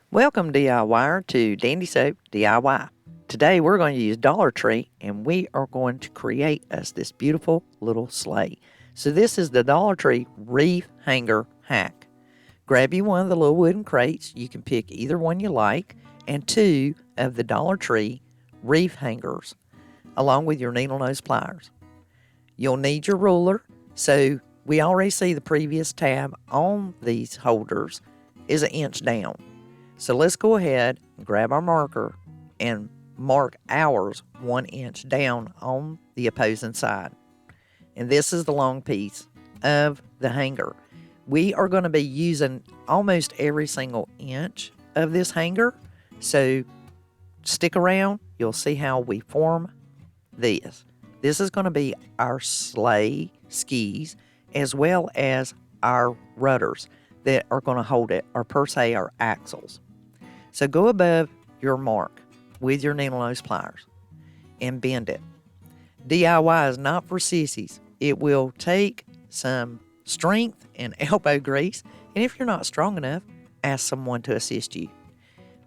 Welcome DIYer to Dandysoap DIY. Today we're going to use Dollar Tree and we are going to create us this beautiful little sleigh. So this is the Dollar Tree Wreath Hanger Hack. Grab you one of the little wooden crates. You can pick either one you like and two of the Dollar Tree Wreath Hangers along with your Needlenose Pliers. You'll need your ruler. So we already see the previous tab on these holders is an inch down. So let's go ahead and grab our marker and mark ours 1 inch down on the opposing side. And this is the long piece of the hanger. We are going to be using almost every single inch of this hanger. So stick around. You'll see how we form this. This is going to be our sleigh skis as well as our rudders that are going to hold it, or per se our axles. So go above your mark with your Needlenose Pliers and bend it. DIY is not for sissies. It will take some strength and elbow grease, and if you're not strong enough, ask someone to assist you.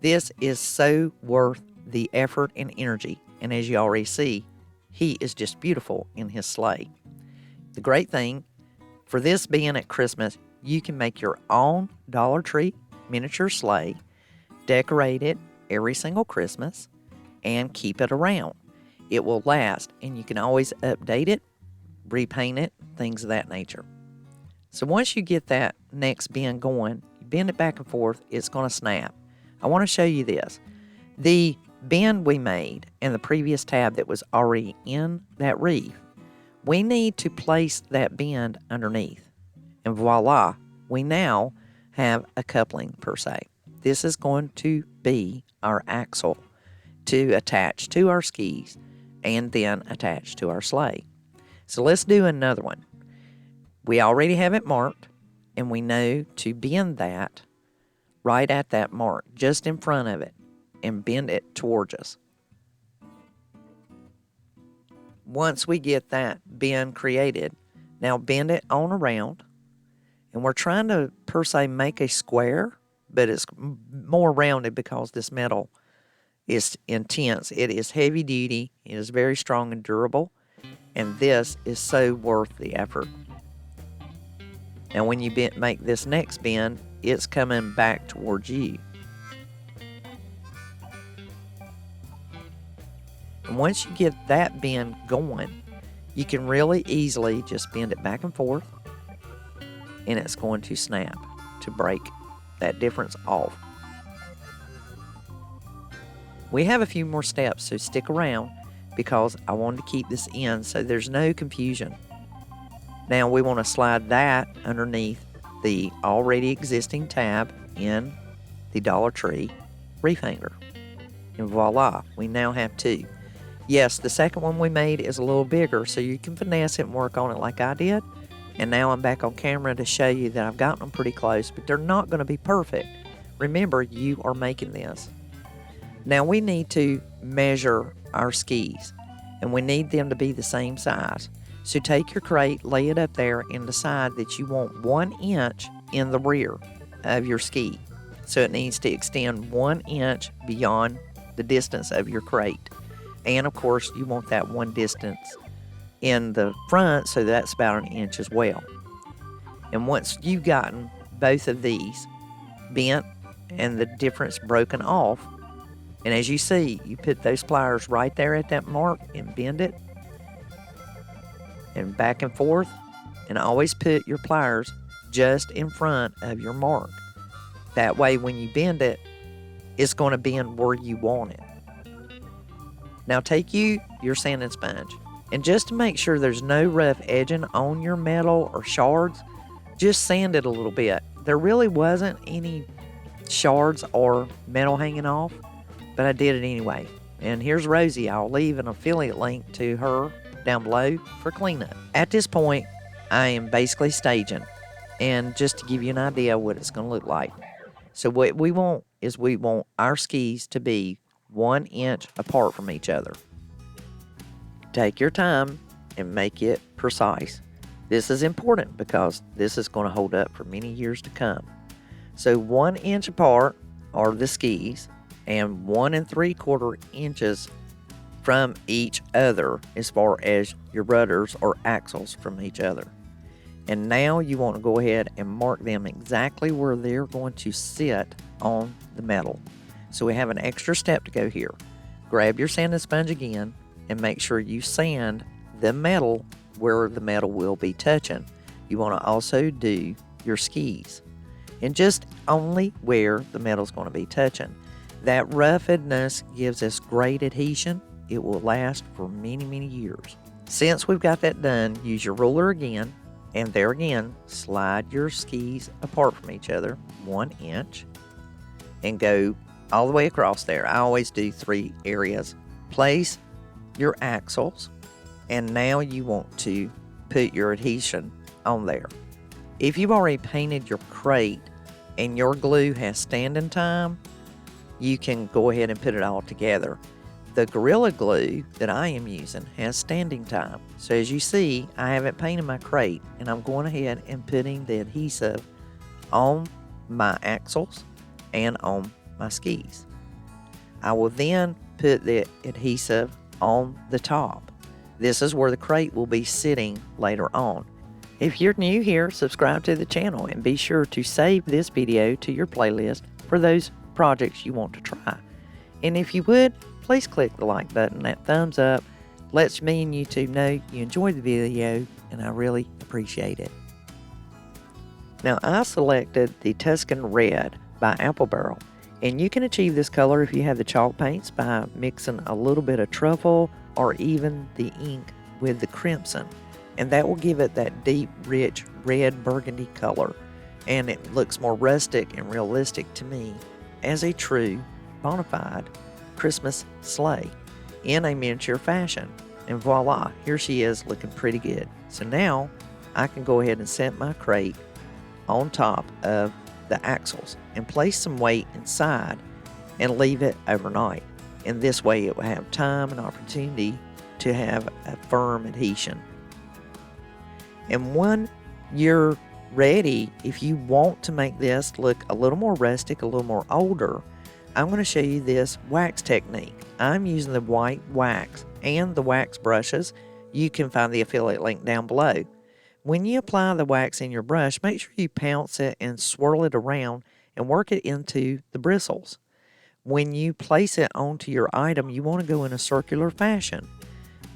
This is so worth the effort and energy, and as you already see, he is just beautiful in his sleigh. The great thing, for this being at Christmas, you can make your own Dollar Tree miniature sleigh, decorate it every single Christmas, and keep it around. It will last, and you can always update it, repaint it, things of that nature. So once you get that next bend going, you bend it back and forth, it's going to snap. I want to show you this. The bend we made and the previous tab that was already in that wreath, we need to place that bend underneath. And voila, we now have a coupling per se. This is going to be our axle to attach to our skis and then attach to our sleigh. So let's do another one. We already have it marked, and we know to bend that right at that mark, just in front of it, and bend it towards us. Once we get that bend created, now bend it on around, and we're trying to, per se, make a square, but it's more rounded because this metal is intense. It is heavy duty. It is very strong and durable. And this is so worth the effort. Now when you make this next bend, it's coming back towards you. And once you get that bend going, you can really easily just bend it back and forth, and it's going to snap to break that difference off. We have a few more steps, so stick around because I wanted to keep this in so there's no confusion. Now we want to slide that underneath the already existing tab in the Dollar Tree wreath hanger. And voila, we now have two. Yes, the second one we made is a little bigger, so you can finesse it and work on it like I did. And now I'm back on camera to show you that I've gotten them pretty close, but they're not going to be perfect. Remember, you are making this. Now we need to measure our skis, and we need them to be the same size. So take your crate, lay it up there, and decide that you want 1 inch in the rear of your ski. So it needs to extend 1 inch beyond the distance of your crate. And of course, you want that one distance in the front, so that's about 1 inch as well. And once you've gotten both of these bent and the difference broken off, and as you see, you put those pliers right there at that mark and bend it and back and forth, and always put your pliers just in front of your mark. That way when you bend it, it's going to bend where you want it. Now take your sanding sponge, and just to make sure there's no rough edging on your metal or shards, just sand it a little bit. There really wasn't any shards or metal hanging off, but I did it anyway. And here's Rosie. I'll leave an affiliate link to her down below for cleanup. At this point, I am basically staging, and just to give you an idea what it's going to look like. So what we want is we want our skis to be 1 inch apart from each other. Take your time and make it precise. This is important because this is going to hold up for many years to come. So 1 inch apart, are the skis, and 1 3/4 inches from each other as far as your rudders or axles from each other. And now you want to go ahead and mark them exactly where they're going to sit on the metal. So we have an extra step to go here. Grab your sanding sponge again and make sure you sand the metal where the metal will be touching. You want to also do your skis, and just only where the metal's going to be touching. That roughness gives us great adhesion. It will last for many, many years. Since we've got that done, use your ruler again, and there again, slide your skis apart from each other 1 inch and go all the way across there. I always do 3 areas. Place your axles, and now you want to put your adhesion on there. If you've already painted your crate and your glue has standing time, you can go ahead and put it all together. The Gorilla Glue that I am using has standing time. So as you see, I haven't painted my crate, and I'm going ahead and putting the adhesive on my axles and on my skis. I will then put the adhesive on the top. This is where the crate will be sitting later on. If you're new here, subscribe to the channel and be sure to save this video to your playlist for those projects you want to try. And if you would, please click the like button. That thumbs up lets me and YouTube know you enjoyed the video, and I really appreciate it. Now I selected the Tuscan Red by Apple Barrel, and you can achieve this color if you have the chalk paints by mixing a little bit of truffle or even the ink with the crimson, and that will give it that deep, rich red burgundy color, and it looks more rustic and realistic to me as a true bona fide Christmas sleigh in a miniature fashion. And voila, here she is looking pretty good. So now I can go ahead and set my crate on top of the axles and place some weight inside and leave it overnight. And this way it will have time and opportunity to have a firm adhesion. And when you're ready, if you want to make this look a little more rustic, a little more older, I'm going to show you this wax technique. I'm using the white wax and the wax brushes. You can find the affiliate link down below. When you apply the wax in your brush, make sure you pounce it and swirl it around and work it into the bristles. When you place it onto your item, you want to go in a circular fashion.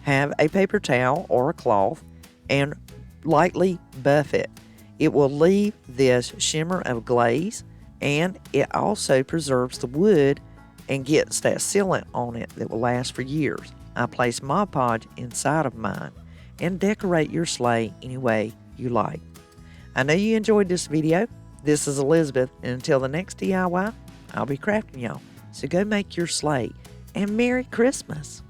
Have a paper towel or a cloth and lightly buff it. It will leave this shimmer of glaze, and it also preserves the wood and gets that sealant on it that will last for years. I place Mod Podge inside of mine, and decorate your sleigh any way you like. I know you enjoyed this video. This is Elizabeth, and until the next DIY, I'll be crafting y'all. So go make your sleigh, and Merry Christmas!